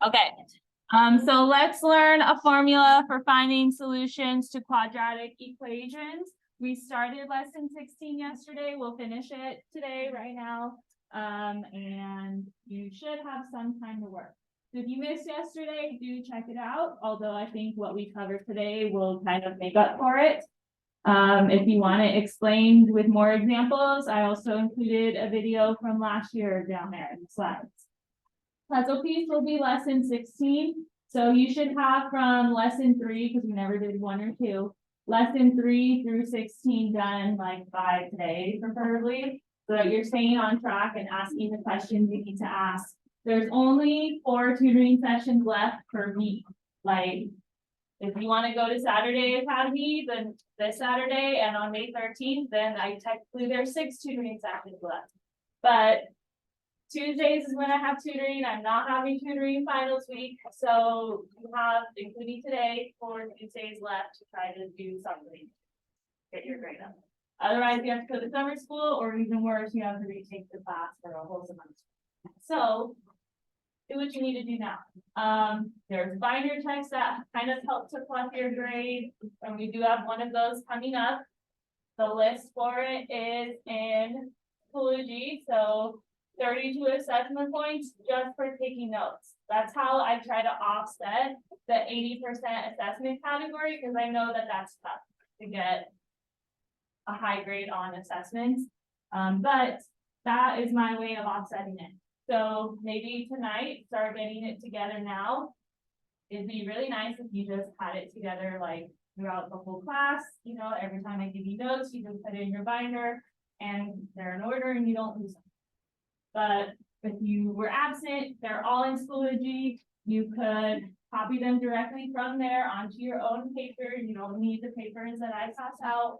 Okay, so let's learn a formula for finding solutions to quadratic equations. We started lesson 16 yesterday. We'll finish it today, right now. And you should have some time to work. So if you missed yesterday, do check it out. Although I think what we covered today will kind of make up for it. If you want it explained with more examples, I also included a video from last year down there in the slides. Puzzle piece will be lesson 16. So you should have from lesson 3, because we never did 1 or 2, lesson 3 through 16 done like by today, preferably, so that you're staying on track and asking the questions you need to ask. There's only 4 tutoring sessions left per week. Like, if you want to go to Saturday Academy, then this Saturday and on May 13th, then technically there's 6 tutoring sessions left. But Tuesdays is when I have tutoring. I'm not having tutoring finals week. So you have, including today, 4 Tuesdays left to try to do something. Get your grade up. Otherwise, you have to go to summer school, or even worse, you have to retake the class for a whole semester. So do what you need to do now. There's binder checks that kind of help to plug your grade, and we do have one of those coming up. The list for it is in Schoology. So 32 assessment points just for taking notes. That's how I try to offset the 80% assessment category, because I know that that's tough to get a high grade on assessments. But that is my way of offsetting it. So maybe tonight, start getting it together now. It'd be really nice if you just had it together like throughout the whole class. You know, every time I give you notes, you just put it in your binder and they're in order and you don't lose them. But if you were absent, they're all in Schoology. You could copy them directly from there onto your own paper. You don't need the papers that I pass out.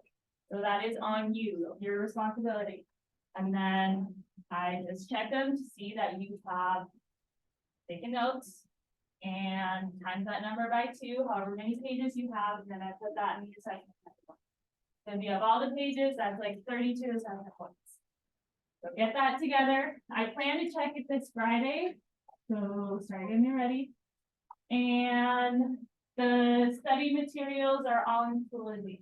So that is on you, your responsibility. And then I just check them to see that you have taken notes and times that number by 2, however many pages you have, and then I put that in the assessment. So if you have all the pages, that's like 32 assessment points. So get that together. I plan to check it this Friday. So start getting it ready. And the study materials are all in Schoology.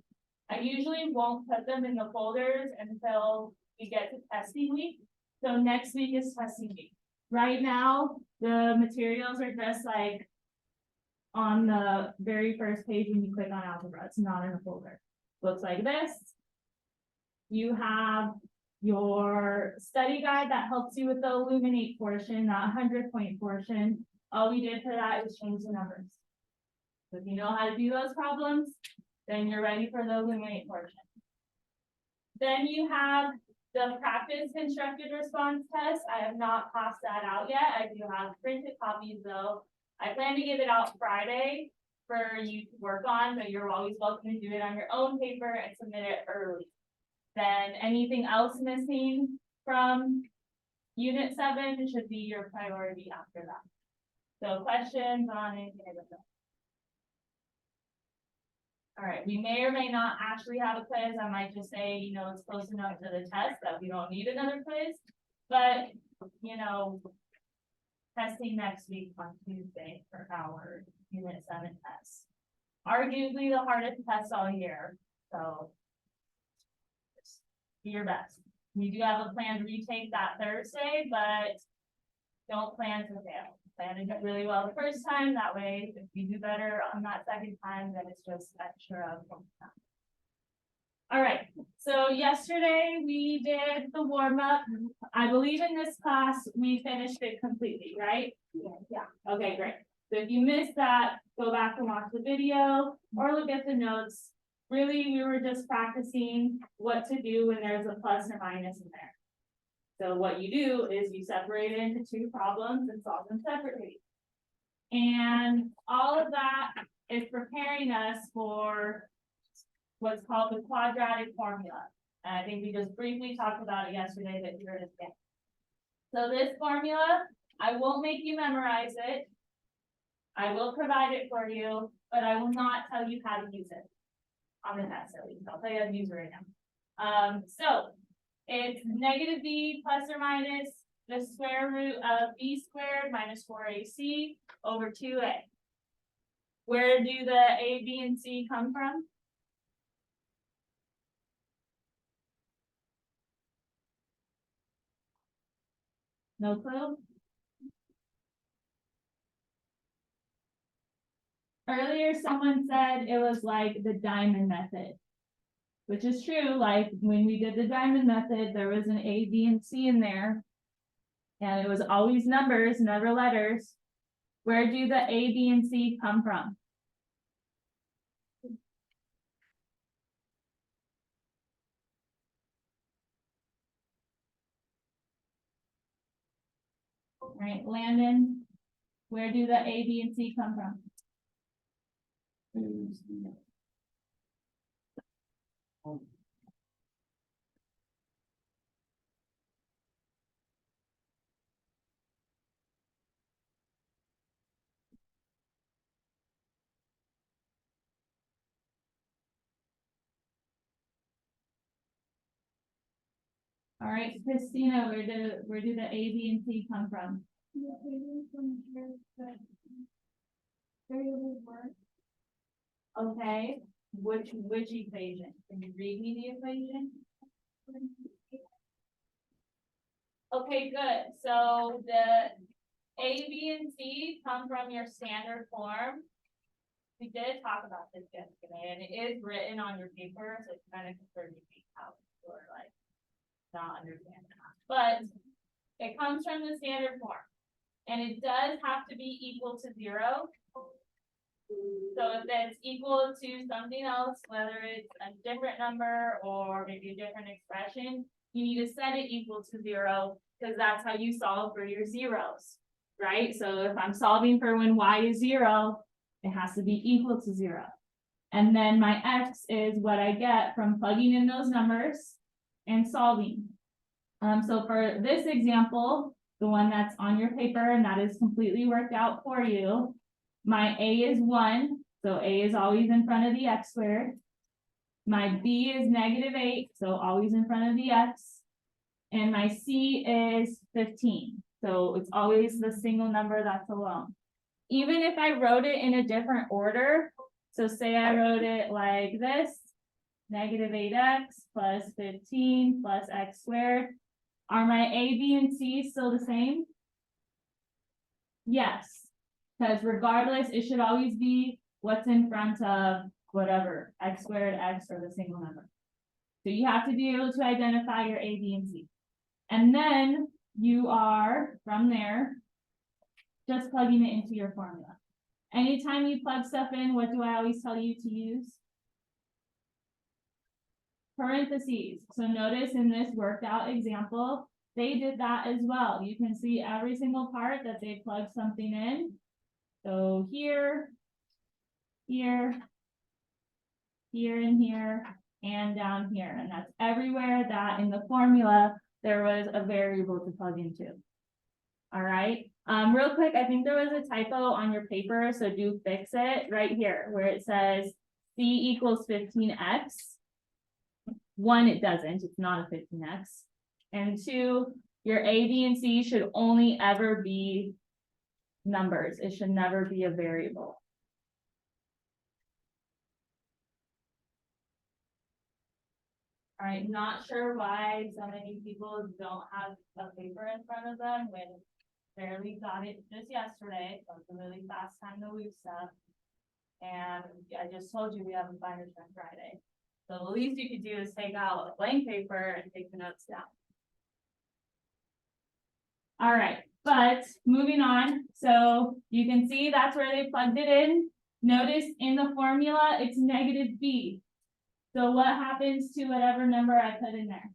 I usually won't put them in the folders until we get to testing week. So next week is testing week. Right now, the materials are just like on the very first page when you click on algebra. It's not in a folder. Looks like this. You have your study guide that helps you with the illuminate portion, that 100-point portion. All we did for that is change the numbers. So if you know how to do those problems, then you're ready for the illuminate portion. Then you have the practice constructed response test. I have not passed that out yet. I do have printed copies though. I plan to give it out Friday for you to work on, but you're always welcome to do it on your own paper and submit it early. Then anything else missing from Unit 7 should be your priority after that. So questions on anything I don't know. All right, we may or may not actually have a quiz. I might just say, you know, it's close enough to the test that we don't need another quiz. But, you know, testing next week on Tuesday for our Unit 7 test. Arguably the hardest test all year. So just do your best. We do have a plan to retake that Thursday, but don't plan to fail. Plan to do really well the first time. That way, if you do better on that second time, then it's just extra. All right. So yesterday we did the warm up. I believe in this class we finished it completely, right? Yeah. Okay, great. So if you missed that, go back and watch the video or look at the notes. Really, we were just practicing what to do when there's a plus or minus in there. So what you do is you separate it into 2 problems and solve them separately. And all of that is preparing us for what's called the quadratic formula. And I think we just briefly talked about it yesterday, but here it is again. So this formula, I won't make you memorize it. I will provide it for you, but I will not tell you how to use it on the test at least. I'll tell you how to use it right now. So it's negative b plus or minus the square root of b squared minus 4ac over 2a. Where do the a, b, and c come from? No clue? Earlier, someone said it was like the diamond method, which is true. Like when we did the diamond method, there was an A, B, and C in there. And it was always numbers, never letters. Where do the A, B, and C come from? Right, Landon, where do the A, B, and C come from? All right, Christina, where do the A, B, and C come from? Okay, which equation? Can you read me the equation? Okay, good. So the A, B, and C come from your standard form. We did talk about this yesterday, and it is written on your paper, so it's kind of for you how or like not understand that. But it comes from the standard form, and it does have to be equal to 0. So if it's equal to something else, whether it's a different number or maybe a different expression, you need to set it equal to 0 because that's how you solve for your zeros, right? So if I'm solving for when y is 0, it has to be equal to 0. And then my x is what I get from plugging in those numbers and solving. So for this example, the one that's on your paper and that is completely worked out for you, my a is 1, so a is always in front of the x squared. My b is -8, so always in front of the x. And my c is 15, so it's always the single number that's alone. Even if I wrote it in a different order, so say I wrote it like this, -8x plus 15 plus x squared, are my a, b, and c still the same? Yes, because regardless, it should always be what's in front of whatever, x squared, x, or the single number. So you have to be able to identify your a, b, and c. And then you are, from there, just plugging it into your formula. Anytime you plug stuff in, what do I always tell you to use? Parentheses. So notice in this worked out example, they did that as well. You can see every single part that they plugged something in. So here, here, here, and here, and down here. And that's everywhere that in the formula there was a variable to plug into. All right. Real quick, I think there was a typo on your paper, so do fix it right here where it says C equals 15x. 1, it doesn't, it's not a 15x. And 2, your A, B, and C should only ever be numbers. It should never be a variable. All right, not sure why so many people don't have a paper in front of them when barely got it just yesterday. So it's a really fast time to lose stuff. And I just told you we have a finder's on Friday. So the least you could do is take out a blank paper and take the notes down. All right, but moving on. So you can see that's where they plugged it in. Notice in the formula, it's -b. So what happens to whatever number I put in there?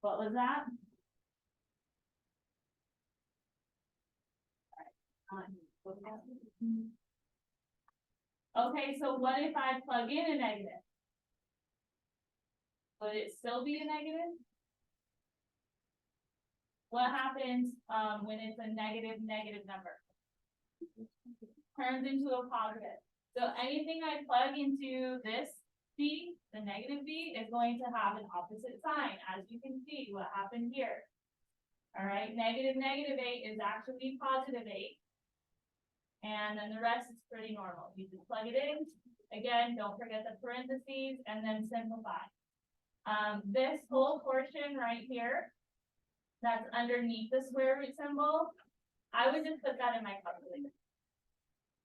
What was that? Okay, so what if I plug in a negative? Would it still be a negative? What happens when it's a negative number? Turns into a positive. So anything I plug into this b, the negative b, is going to have an opposite sign, as you can see what happened here. All right, negative 8 is actually positive 8. And then the rest is pretty normal. You just plug it in. Again, don't forget the parentheses and then simplify. This whole portion right here, that's underneath the square root symbol, I would just put that in my calculator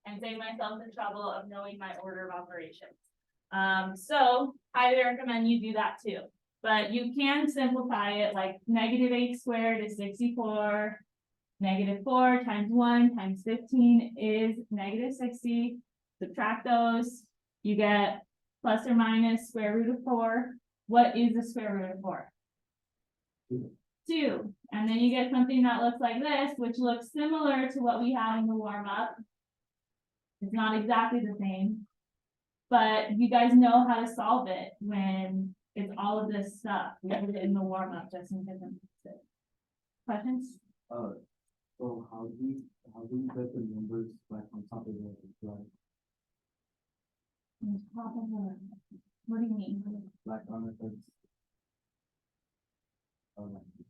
and save myself the trouble of knowing my order of operations. So highly recommend you do that too. But you can simplify it, like negative 8 squared is 64. Negative 4 times 1 times 15 is negative 60. Subtract those, you get plus or minus square root of 4. What is the square root of 4? 2. And then you get something that looks like this, which looks similar to what we have in the warm-up. It's not exactly the same, but you guys know how to solve it when it's all of this stuff. We did it in the warm-up just in case I'm interested. Questions? So how do you get the numbers like on top of the like? On top of the, what do you mean? Like on it, it's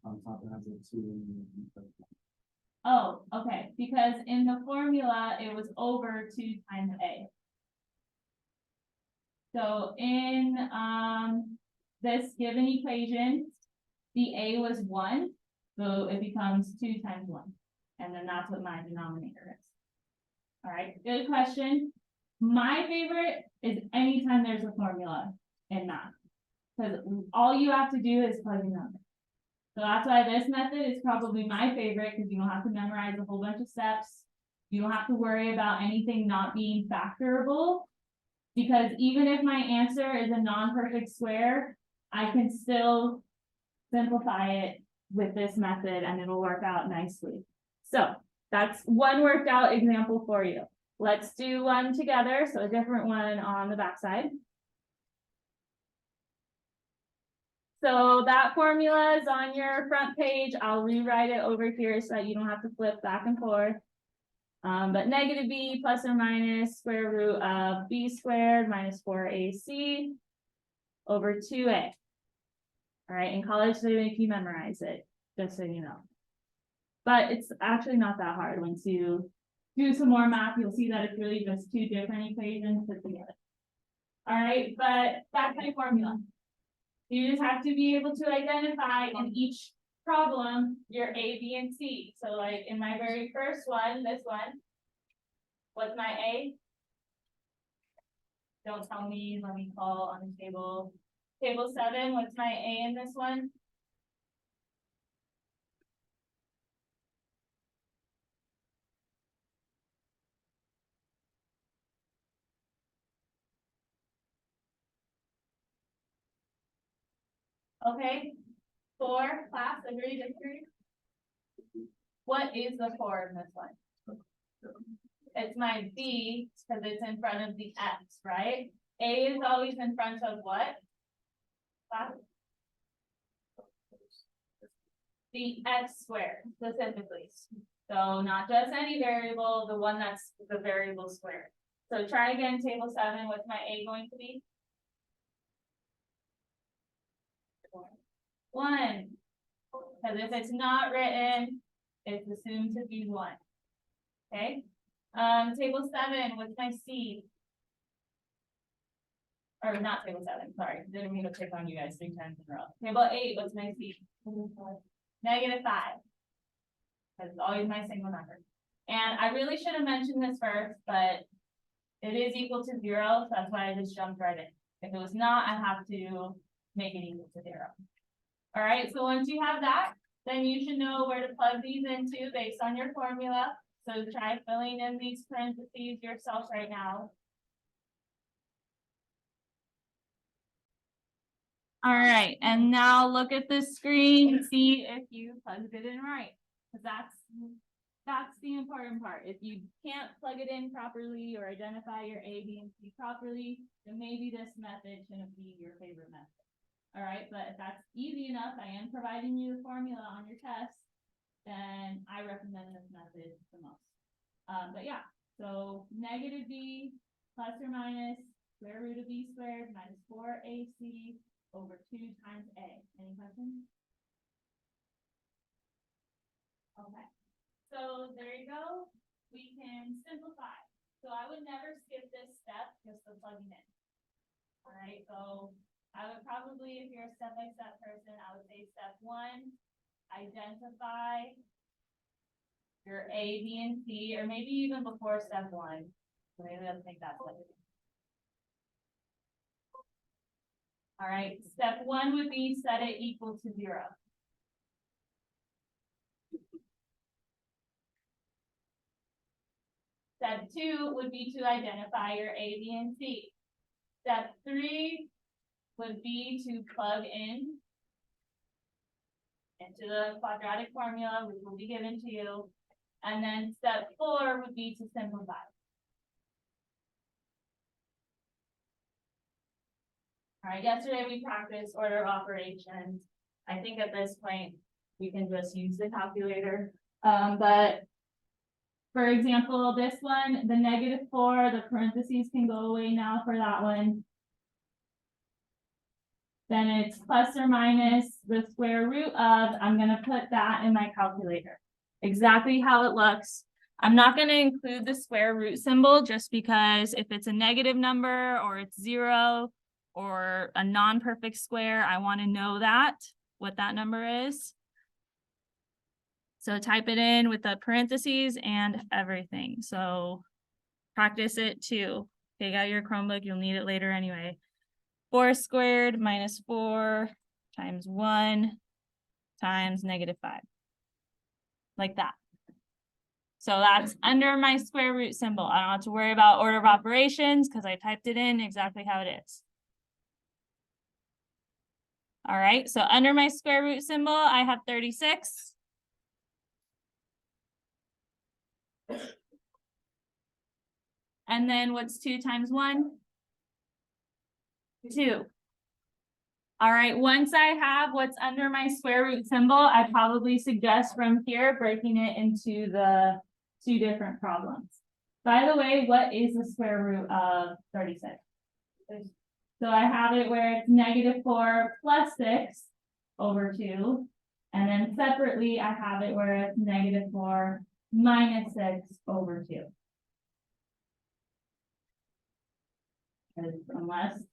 on top it has a 2 and Oh, okay, because in the formula, it was over 2 times a. So in this given equation, the a was 1, so it becomes 2 times 1. And then that's what my denominator is. All right, good question. My favorite is anytime there's a formula in math, because all you have to do is plug in numbers. So that's why this method is probably my favorite, because you don't have to memorize a whole bunch of steps. You don't have to worry about anything not being factorable, because even if my answer is a non-perfect square, I can still simplify it with this method and it'll work out nicely. So that's one worked out example for you. Let's do one together. So a different one on the backside. So that formula is on your front page. I'll rewrite it over here so that you don't have to flip back and forth. But negative b plus or minus square root of b squared minus 4ac over 2a. All right, in college they make you memorize it, just so you know. But it's actually not that hard. Once you do some more math, you'll see that it's really just 2 different equations put together. All right, but that's my formula. You just have to be able to identify in each problem your A, B, and C. So like in my very first one, this one, what's my A? Don't tell me, let me call on the table. Table 7, what's my A in this one? Okay, 4, class, agree, disagree? What is the 4 in this one? It's my B, because it's in front of the X, right? A is always in front of what? Class? The X squared, specifically. So not just any variable, the one that's the variable squared. So try again, table 7, what's my A going to be? 1. Because if it's not written, it's assumed to be 1. Okay. Table 7, what's my C? Or not table 7, sorry. Didn't mean to pick on you guys 3 times in a row. Table 8, what's my C? Negative 5. Because it's always my single number. And I really should have mentioned this first, but it is equal to 0, so that's why I just jumped right in. If it was not, I have to make it equal to 0. All right, so once you have that, then you should know where to plug these into based on your formula. So try filling in these parentheses yourself right now. All right, and now look at the screen and see if you plugged it in right. Because that's the important part. If you can't plug it in properly or identify your A, B, and C properly, then maybe this method shouldn't be your favorite method. All right, but if that's easy enough, I am providing you the formula on your test, then I recommend this method the most. But yeah, so negative B plus or minus square root of b squared minus 4ac over 2 times a. Any questions? Okay, so there you go. We can simplify. So I would never skip this step, just the plugging in. All right, so I would probably, if you're a step-by-step person, I would say step 1, identify your A, B, and C, or maybe even before step 1. Maybe I think that's what it is. All right, step 1 would be set it equal to 0. Step 2 would be to identify your A, B, and C. Step 3 would be to plug in into the quadratic formula, which will be given to you. And then step 4 would be to simplify. All right, yesterday we practiced order of operations. I think at this point, we can just use the calculator. But for example, this one, the -4, the parentheses can go away now for that one. Then it's plus or minus the square root of, I'm gonna put that in my calculator. Exactly how it looks. I'm not gonna include the square root symbol just because if it's a negative number or it's 0 or a non-perfect square, I wanna know what that number is. So type it in with the parentheses and everything. So practice it too. Take out your Chromebook, you'll need it later anyway. 4 squared minus 4 times 1 times -5. Like that. So that's under my square root symbol. I don't have to worry about order of operations because I typed it in exactly how it is. All right, so under my square root symbol, I have 36. And then what's 2 times 1? 2. All right, once I have what's under my square root symbol, I probably suggest from here breaking it into the 2 different problems. By the way, what is the square root of 36? So I have it where it's -4 plus 6 over 2. And then separately, I have it where it's -4 minus 6 over 2. Unless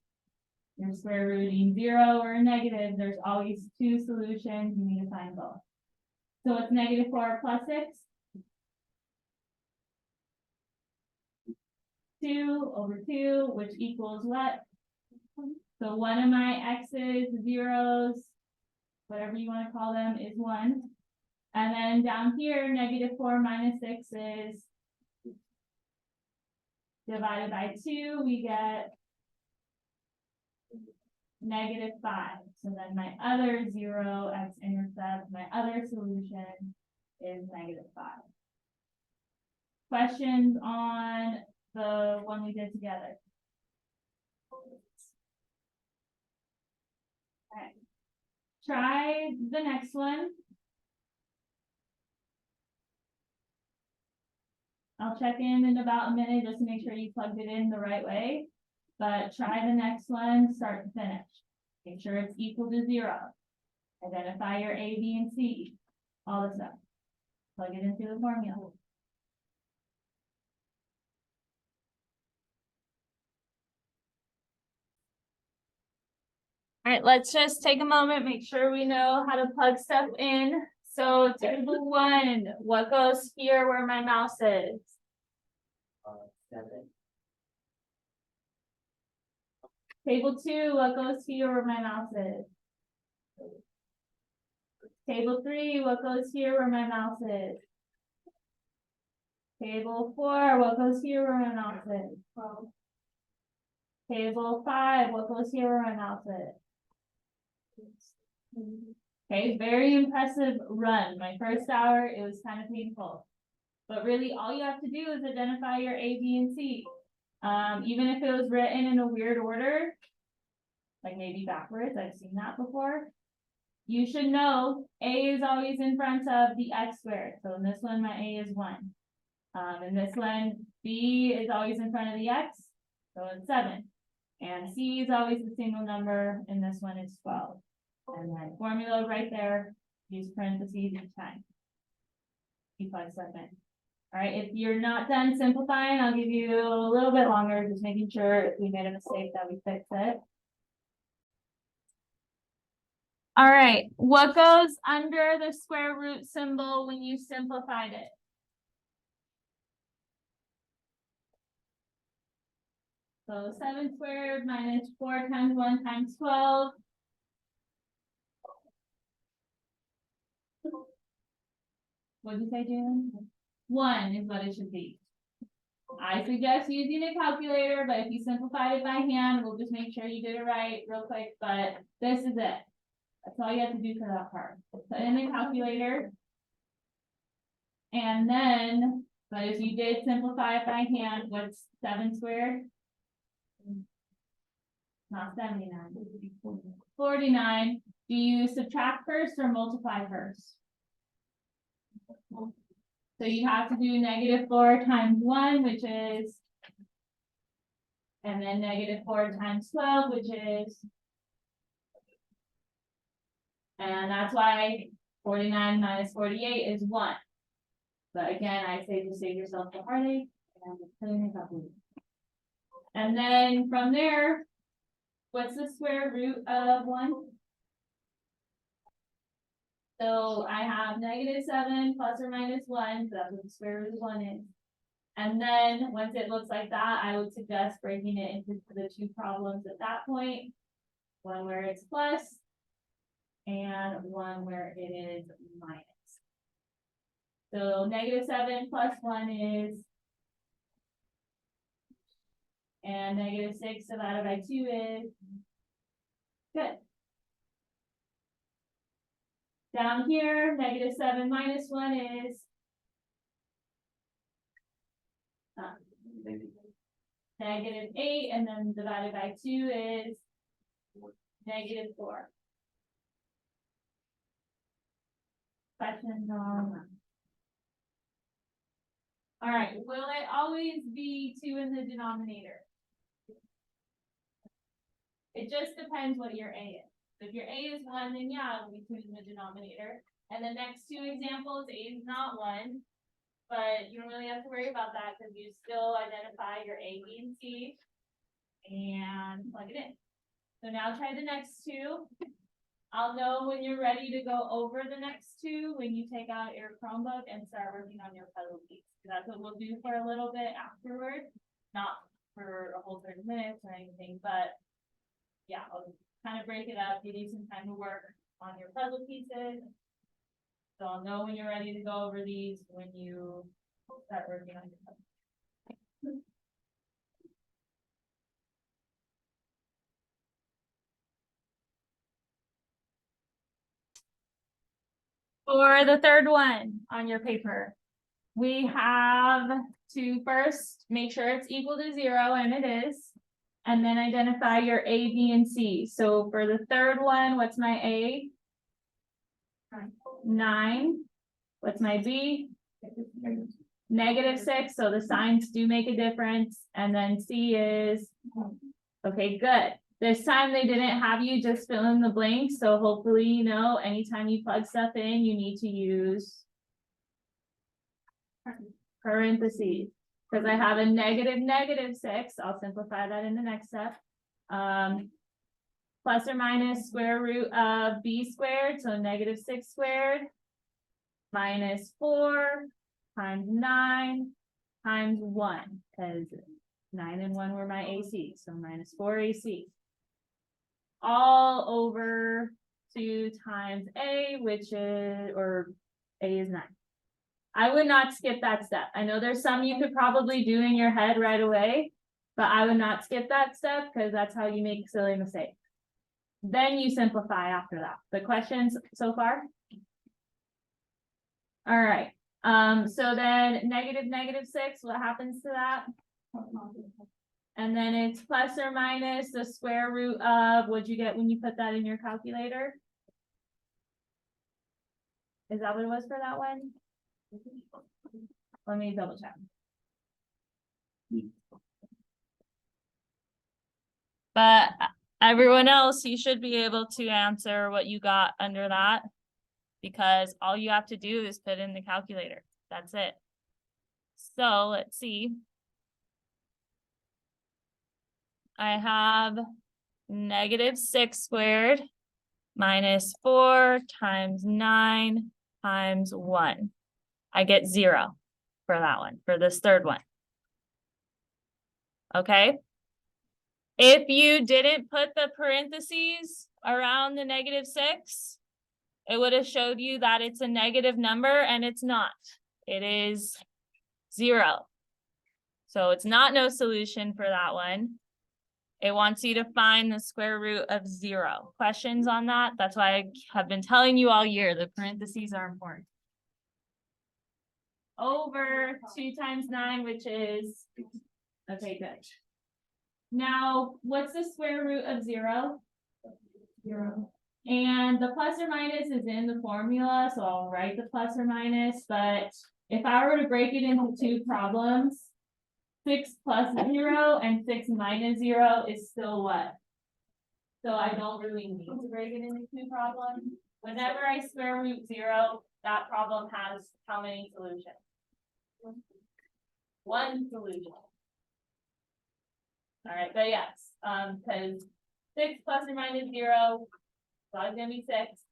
you're square rooting 0 or a negative, there's always 2 solutions. You need to find both. So it's -4 plus 6. 2 over 2, which equals what? So one of my x's, zeros, whatever you want to call them, is 1. And then down here, -4 minus 6 is divided by 2, we get -5. So then my other 0 x-intercept, my other solution is -5. Questions on the one we did together? Okay. Try the next one. I'll check in about a minute just to make sure you plugged it in the right way. But try the next one, start to finish. Make sure it's equal to 0. Identify your A, B, and C. All this stuff. Plug it into the formula. All right, let's just take a moment, make sure we know how to plug stuff in. So table 1, what goes here where my mouse is? 7. Table 2, what goes here where my mouse is? Table 3, what goes here where my mouse is? Table 4, what goes here where my mouse is? 12. Table 5, what goes here where my mouse is? Okay, very impressive run. My first hour, it was kind of painful. But really, all you have to do is identify your A, B, and C. Even if it was written in a weird order, like maybe backwards, I've seen that before. You should know A is always in front of the x squared. So in this one, my A is 1. In this one, B is always in front of the x. So it's 7. And C is always the single number, and this one is 12. And then formula right there, use parentheses each time. You plug stuff in. All right, if you're not done simplifying, I'll give you a little bit longer, just making sure if we made a mistake that we fix it. All right, what goes under the square root symbol when you simplified it? So 7 squared minus 4 times 1 times 12. What did you say, Jalen? 1 is what it should be. I suggest using a calculator, but if you simplified it by hand, we'll just make sure you did it right real quick, but this is it. That's all you have to do for that part. Put in the calculator. And then, but if you did simplify it by hand, what's 7 squared? Not 79. 49. Do you subtract first or multiply first? So you have to do -4 times 1, which is, and then -4 times 12, which is, and that's why 49 minus 48 is 1. But again, I say just save yourself the heartache and put in a couple. And then from there, what's the square root of 1? So I have -7 plus or minus 1, so that's what the square root of 1 is. And then once it looks like that, I would suggest breaking it into the 2 problems at that point. One where it's plus and one where it is minus. So -7 plus 1 is, and -6 divided by 2 is, good. Down here, -7 minus 1 is -8, and then divided by 2 is -4. Questions on that? All right, will it always be 2 in the denominator? It just depends what your A is. If your A is 1, then yeah, it'll be 2 in the denominator. And the next 2 examples, A is not 1, but you don't really have to worry about that because you still identify your A, B, and C and plug it in. So now try the next 2. I'll know when you're ready to go over the next 2 when you take out your Chromebook and start working on your puzzle piece. That's what we'll do for a little bit afterward, not for a whole 30 minutes or anything, but yeah, I'll kind of break it up, give you some time to work on your puzzle pieces. So I'll know when you're ready to go over these when you start working on your puzzle. For the third one on your paper, we have to first make sure it's equal to 0, and it is. And then identify your A, B, and C. So for the third one, what's my A? 9. What's my B? -6. So the signs do make a difference. And then C is, okay, good. This time they didn't have you just fill in the blanks. So hopefully, you know, anytime you plug stuff in, you need to use parentheses. Because I have a -6, I'll simplify that in the next step. Plus or minus square root of B squared, so -6 squared, minus 4 times 9 times 1, because 9 and 1 were my AC, so -4 AC. All over 2 times A, which is, or A is 9. I would not skip that step. I know there's some you could probably do in your head right away, but I would not skip that step because that's how you make silly mistakes. Then you simplify after that. The questions so far? All right. So then -6, what happens to that? And then it's plus or minus the square root of, what'd you get when you put that in your calculator? Is that what it was for that one? Let me double check. But everyone else, you should be able to answer what you got under that. Because all you have to do is put in the calculator. That's it. So let's see. I have -6 squared minus 4 times 9 times 1. I get 0 for that one, for this third one. Okay? If you didn't put the parentheses around the -6, it would have showed you that it's a negative number, and it's not. It is 0. So it's not no solution for that one. It wants you to find the square root of 0. Questions on that? That's why I have been telling you all year, the parentheses are important. Over 2 times 9, which is, okay, good. Now, what's the square root of 0? 0. And the plus or minus is in the formula, so I'll write the plus or minus, but if I were to break it into 2 problems, 6 plus 0 and 6 minus 0 is still what? So I don't really need to break it into 2 problems. Whenever I square root 0, that problem has how many solutions? 1 solution. All right, but yes, because 6 plus or minus 0, so it's gonna be 6.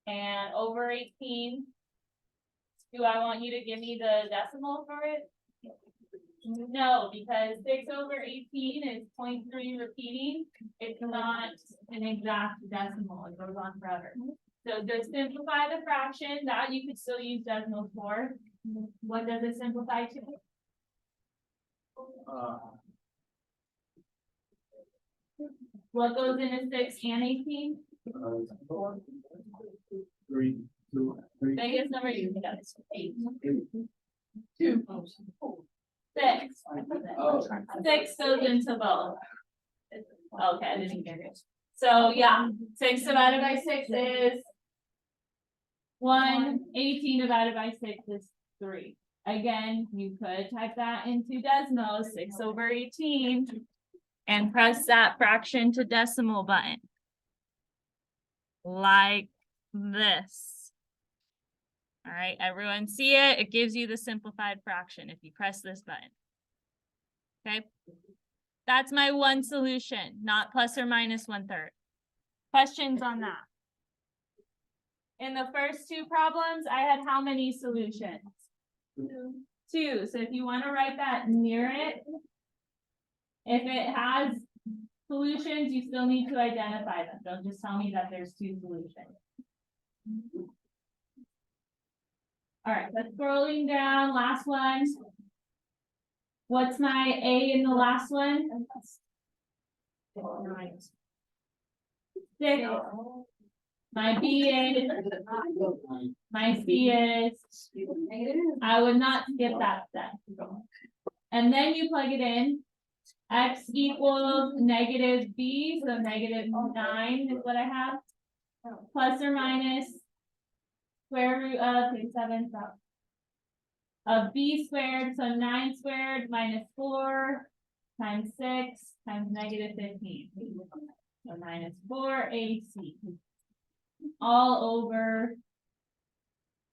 And over 18, do I want you to give me the decimal for it? No, because 6 over 18 is 0.3 repeating. It's not an exact decimal. It goes on forever. So just simplify the fraction. That you could still use decimals for. What does it simplify to? What goes into 6 and 18? 3, 2, 3. Biggest number you can get is 8. 2. 6. 6 goes into both. Okay, I didn't get it. So yeah, 6 divided by 6 is 1. 18 divided by 6 is 3. Again, you could type that into decimals, 6 over 18, and press that fraction to decimal button. Like this. All right, everyone see it? It gives you the simplified fraction if you press this button. Okay, that's my one solution, not plus or minus 1/3. Questions on that? In the first 2 problems, I had how many solutions? 2. So if you want to write that near it, if it has solutions, you still need to identify them. Don't just tell me that there's 2 solutions. All right, so scrolling down, last one. What's my A in the last one? 6. My B is, my C is, I would not skip that step. And then you plug it in. X equals -B, so -9 is what I have. Plus or minus square root of, okay, 7, so of B squared, so 9 squared minus 4 times 6 times -15. So minus 4AC. All over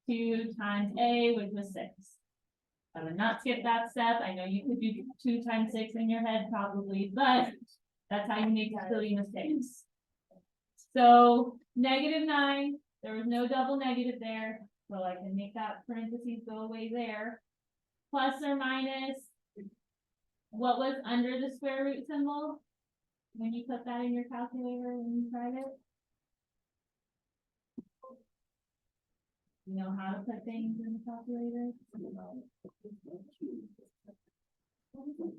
2 times A, which was 6. I would not skip that step. I know you could do 2 times 6 in your head probably, but that's how you make silly mistakes. So -9, there was no double negative there, so I can make that parentheses go away there. Plus or minus, what was under the square root symbol? When you put that in your calculator when you tried it? You know how to put things in the calculator?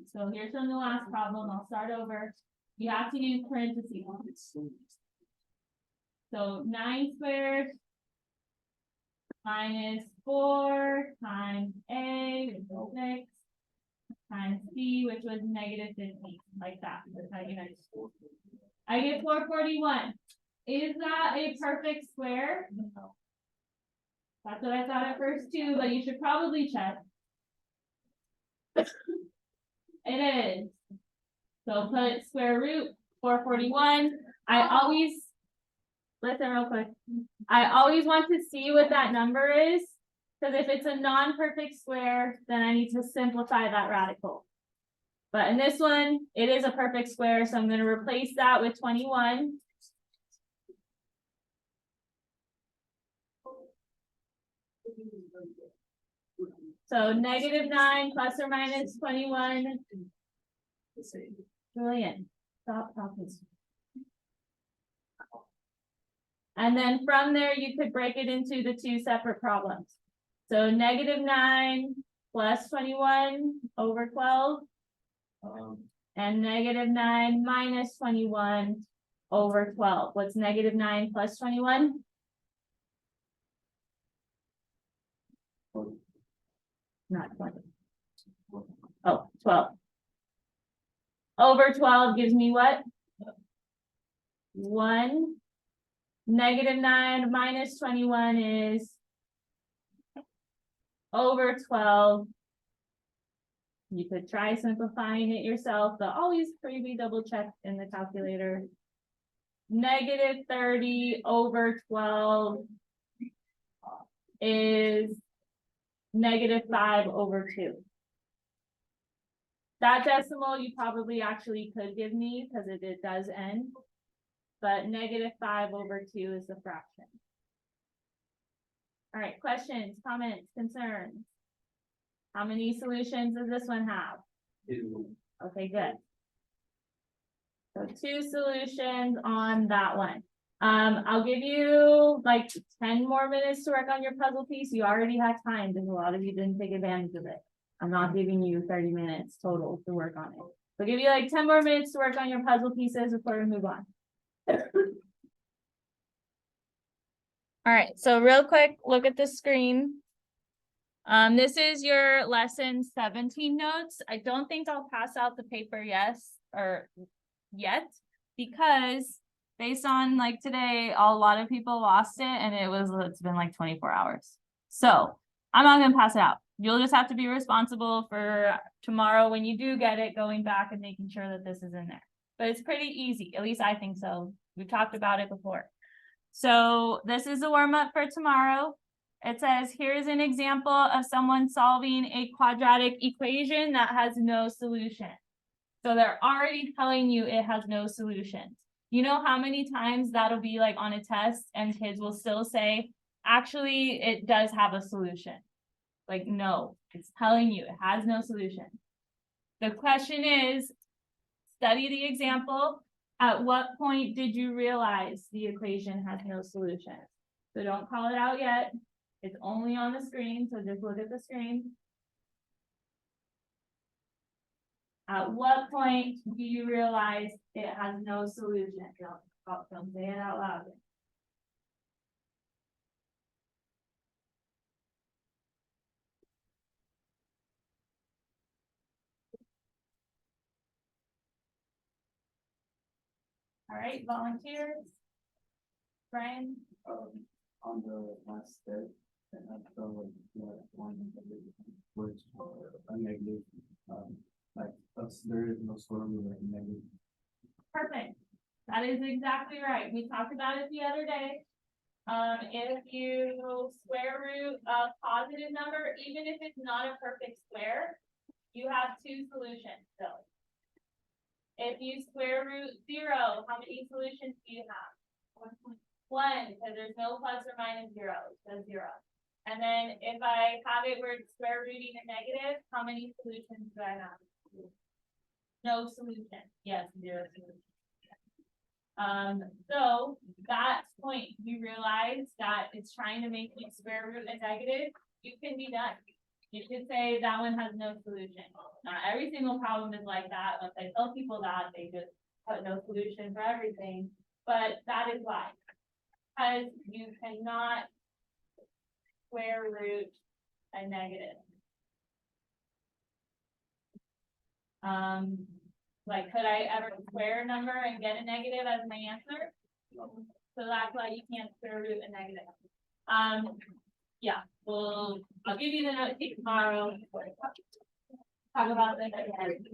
So here's from the last problem. I'll start over. You have to use parentheses. So 9 squared minus 4 times A, which was 6, times C, which was -15, like that. That's how you measure. I get 441. Is that a perfect square? No. That's what I thought at first too, but you should probably check. It is. So put square root 441. I always, listen real quick. I always want to see what that number is, because if it's a non-perfect square, then I need to simplify that radical. But in this one, it is a perfect square, so I'm going to replace that with 21. So -9 plus or minus 21. Brilliant. Stop talking. And then from there, you could break it into the two separate problems. So -9 plus 21 over 12. And -9 minus 21 over 12. What's -9 plus 21? Not 20. Oh, 12. Over 12 gives me what? 1. -9 minus 21 is over 12. You could try simplifying it yourself, but always maybe double check in the calculator. -30 over 12 is -5 over 2. That decimal you probably actually could give me because it does end. But -5 over 2 is the fraction. All right, questions, comments, concerns? How many solutions does this one have? 2. Okay, good. So 2 solutions on that one. I'll give you like 10 more minutes to work on your puzzle piece. You already have time because a lot of you didn't take advantage of it. I'm not giving you 30 minutes total to work on it. So I'll give you like 10 more minutes to work on your puzzle pieces before we move on. All right, so real quick, look at the screen. This is your lesson 17 notes. I don't think I'll pass out the paper yet, because based on like today, a lot of people lost it and it's been like 24 hours. So I'm not gonna pass it out. You'll just have to be responsible for tomorrow when you do get it, going back and making sure that this is in there. But it's pretty easy, at least I think so. We've talked about it before. So this is a warm-up for tomorrow. It says, here's an example of someone solving a quadratic equation that has no solution. So they're already telling you it has no solution. You know how many times that'll be like on a test and kids will still say, actually, it does have a solution. Like, no, it's telling you it has no solution. The question is, study the example. At what point did you realize the equation has no solution? So don't call it out yet. It's only on the screen, so just look at the screen. At what point do you realize it has no solution? Don't say it out loud. All right, volunteers. Brian? On the last step, and that's the one which a negative, like there is no square root of negative. Perfect. That is exactly right. We talked about it the other day. If you square root a positive number, even if it's not a perfect square, you have 2 solutions still. If you square root 0, how many solutions do you have? 1, because there's no plus or minus 0, so 0. And then if I have it where it's square rooting a negative, how many solutions do I have? No solution. Yes, 0 solution. So that point, you realize that it's trying to make you square root a negative, you can be done. You could say that one has no solution. Not every single problem is like that. Once I tell people that, they just put no solution for everything. But that is why. Because you cannot square root a negative. Like, could I ever square a number and get a negative as my answer? So that's why you can't square root a negative. Yeah, well, I'll give you the note tomorrow. Talk about this again.